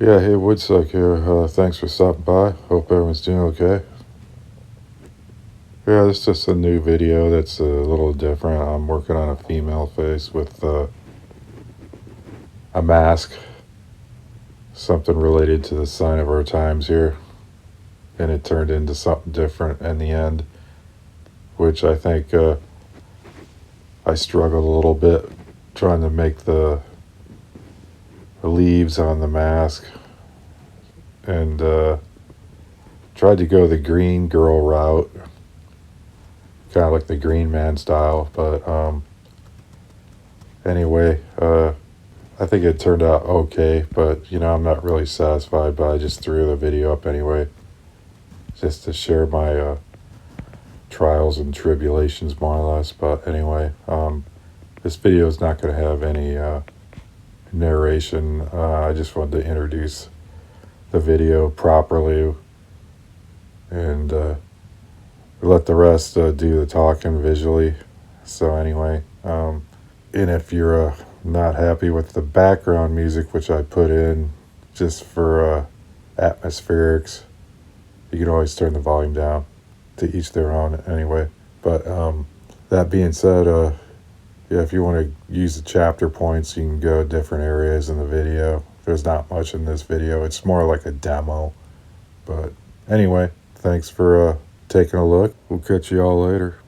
Yeah, hey, Wood-Psyche here. Thanks for stopping by. Hope everyone's doing okay. Yeah, this is just a new video that's a little different. I'm working on a female face with a mask, something related to the sign of our times here. And it turned into something different in the end, which I think I struggled a little bit trying to make the leaves on the mask, and tried to go the green girl route, kind of like the green man style, but anyway, I think it turned out okay, but I'm not really satisfied, but I just threw the video up anyway, just to share my trials and tribulations, more or less. But anyway, this video is not going to have any narration. I just wanted to introduce the video properly and let the rest do the talking visually. So anyway, and if you're not happy with the background music, which I put in just for atmospherics, you can always turn the volume down. To each their own anyway. But that being said, yeah, if you want to use the chapter points, you can go different areas in the video. There's not much in this video. It's more like a demo. But anyway, thanks for taking a look. We'll catch you all later.